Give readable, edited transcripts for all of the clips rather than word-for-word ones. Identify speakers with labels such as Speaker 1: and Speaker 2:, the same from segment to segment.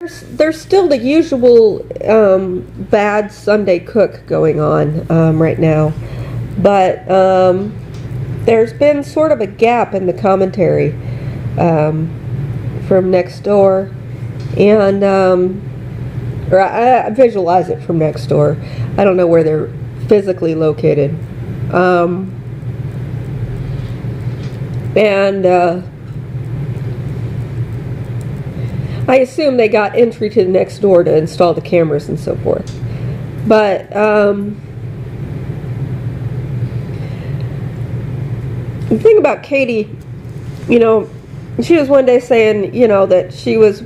Speaker 1: There's still the usual bad Sunday cook going on right now, but there's been sort of a gap in the commentary from next door, and or I visualize it from next door. I don't know where they're physically located, and I assume they got entry to the next door to install the cameras and so forth. But the thing about Katie, you know, she was one day saying, you know, that she was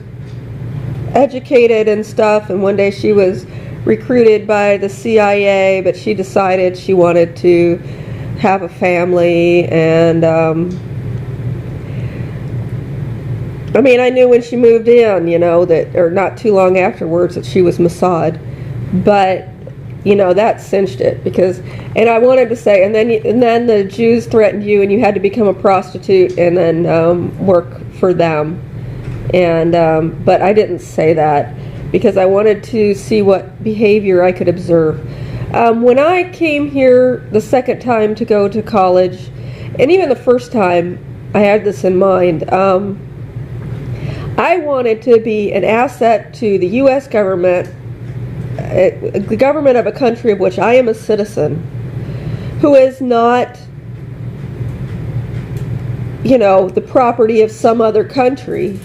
Speaker 1: educated and stuff, and one day she was recruited by the CIA, but she decided she wanted to have a family, and I mean, I knew when she moved in, you know, that, or not too long afterwards, that she was Mossad, but you know, that cinched it, because, and I wanted to say, and then the Jews threatened you, and you had to become a prostitute and then work for them, and but I didn't say that because I wanted to see what behavior I could observe. When I came here the second time to go to college, and even the first time, I had this in mind. I wanted to be an asset to the U.S. government, the government of a country of which I am a citizen, who is not, you know, the property of some other country,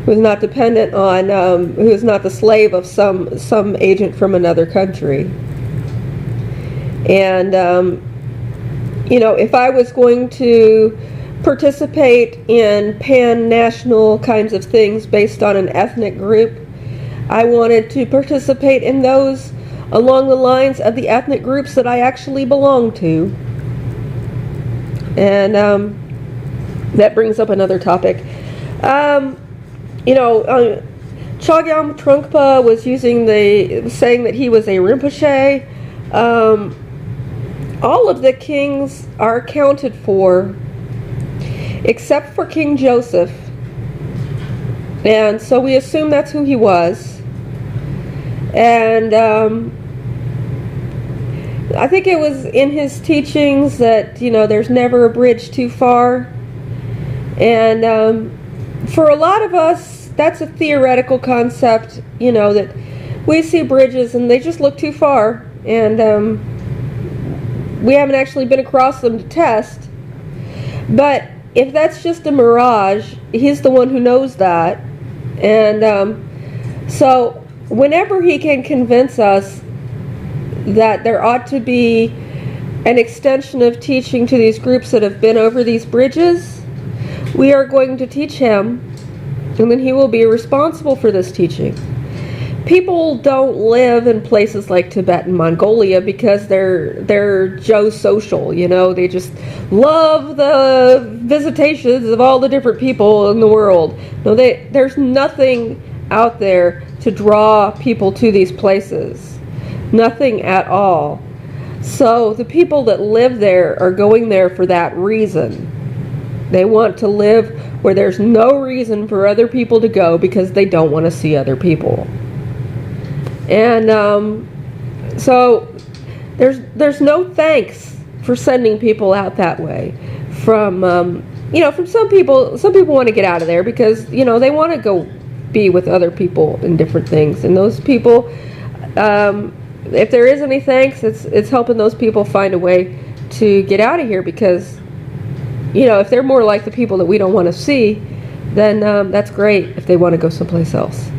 Speaker 1: who is not dependent on, who is not the slave of some agent from another country. And, you know, if I was going to participate in pan-national kinds of things based on an ethnic group, I wanted to participate in those along the lines of the ethnic groups that I actually belong to. And that brings up another topic. You know, Chogyam Trungpa was saying that he was a Rinpoche. All of the kings are accounted for except for King Joseph, and so we assume that's who he was. And I think it was in his teachings that, you know, there's never a bridge too far, and for a lot of us that's a theoretical concept, you know, that we see bridges and they just look too far, and we haven't actually been across them to test. But if that's just a mirage, he's the one who knows that. And so whenever he can convince us that there ought to be an extension of teaching to these groups that have been over these bridges, we are going to teach him, and then he will be responsible for this teaching. People don't live in places like Tibet and Mongolia because they're Joe social, you know. They just love the visitations of all the different people in the world. No, there's nothing out there to draw people to these places. Nothing at all. So the people that live there are going there for that reason. They want to live where there's no reason for other people to go because they don't want to see other people. And so there's no thanks for sending people out that way. From you know, from some people want to get out of there because, you know, they want to go be with other people in different things. And those people, if there is any thanks, it's helping those people find a way to get out of here, because, you know, if they're more like the people that we don't want to see, then that's great if they want to go someplace else.